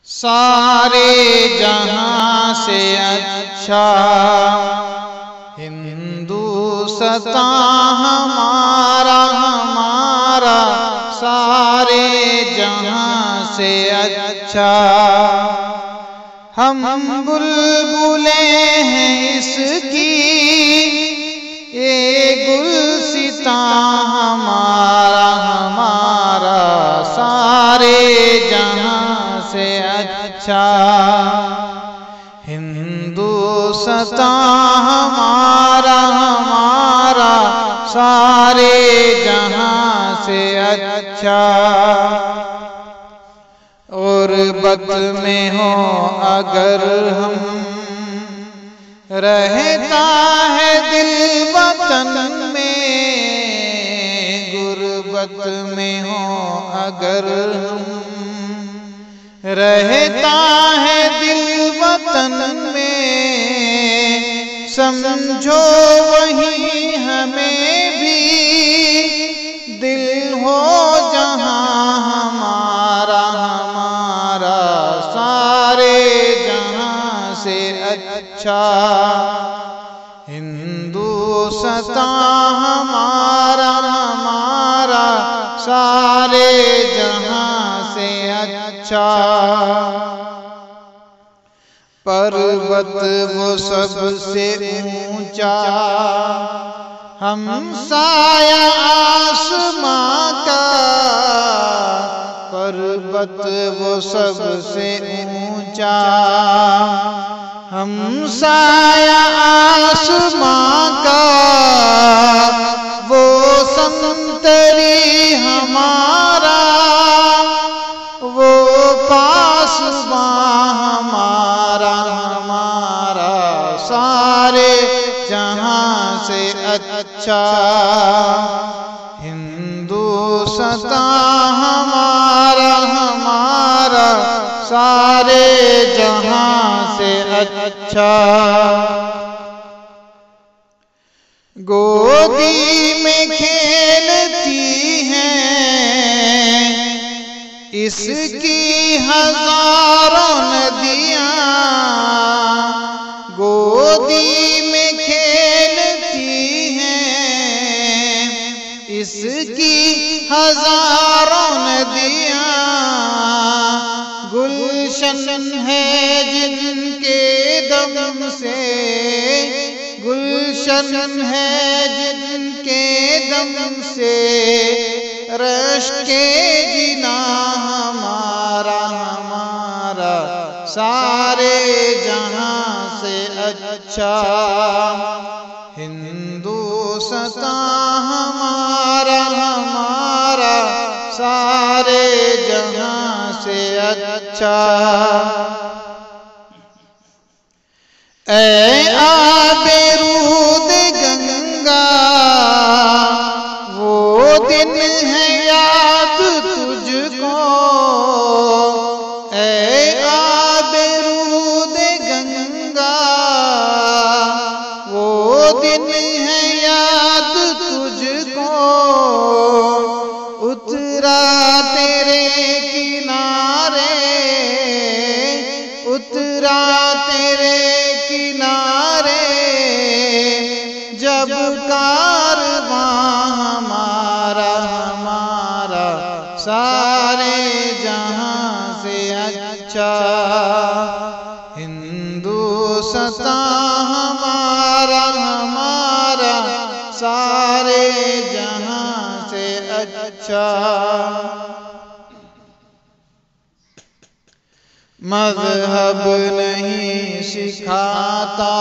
सारे जहां से अच्छा हिंदुस्तां हमारा हमारा सारे जहां से अच्छा। हम बुलबुलें हैं इसकी ये गुलसितां हमारा हमारा सारे जहां से अच्छा। हिंदुस्तां हमारा हमारा सारे जहां से अच्छा। और बद में हो अगर हम रहता है दिल वतन में, गुर्बत में हो अगर हम रहता है दिल वतन में, समझो वही हमें भी दिल हो जहां हमारा हमारा सारे जहां से अच्छा। हिंदुस्तां हमारा हमारा सारे जहां से अच्छा। पर्वत वो सबसे ऊंचा हम साया आसमां का, पर्वत वो सबसे ऊंचा हम साया आसमां का, वो संतरी हमारा वो पासबां हमारा हमारा सारे जहां से अच्छा। हिंदुस्तां हमारा हमारा सारे जहां से अच्छा। गोदी में खेलती हैं इसकी हजारों नदियां, गोदी में खेलती हैं इसकी हजारों नदियां, गुलशन है जिनके दम से, गुलशन है जिनके दम से, रश्के जिना हमारा हमारा सारे जहां से अच्छा। हिंदुस्तां हमारा हमारा सारे जहां से अच्छा। ऐ आबरूद गंगा वो दिन है याद तुझको, ऐ आबरूद गंगा वो दिन है याद तुझको, उतरा तेरे किनारे उतरा तेरे किनारे, जब कारवां हमारा हमारा सारे जहां से अच्छा। हिंदुस्तां हमारा हमारा सारे जहां से अच्छा। मज़हब नहीं सिखाता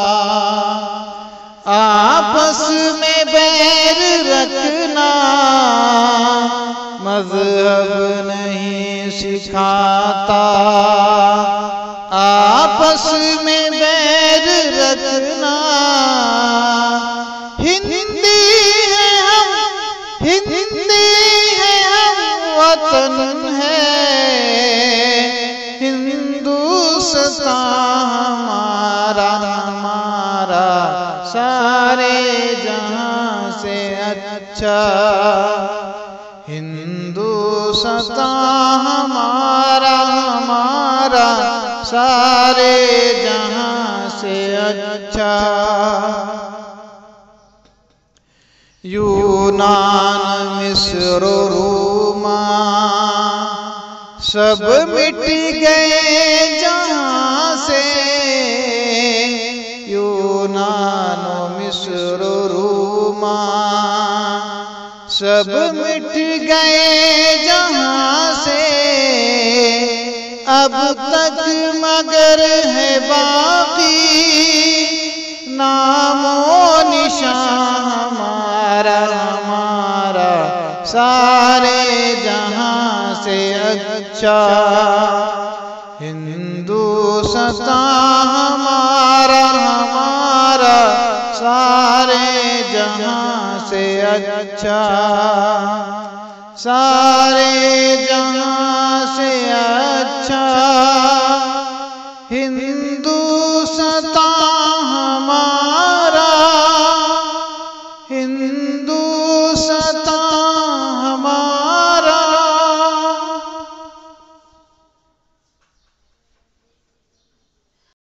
आपस में बैर रखना, मज़हब नहीं सिखाता आपस में बैर रखना। हिंदी है हम हिंदी है हम वतन है, हिंदुस्तां हमारा हमारा सारे जहां से अच्छा। हिंदुस्तां हमारा हमारा हमारा सारे जहां से अच्छा। यूनान मिस्र रोमा सब मिट गए जहां से। यूनान मिस्र रोमा सब मिट गए जहां से। अब तक मगर है बाकी नामो निशान हमारा हमारा सारे जहां से अच्छा। हिंदुस्तान हमारा हमारा सारे जहां से अच्छा। सारे जहां से अच्छा हिंदू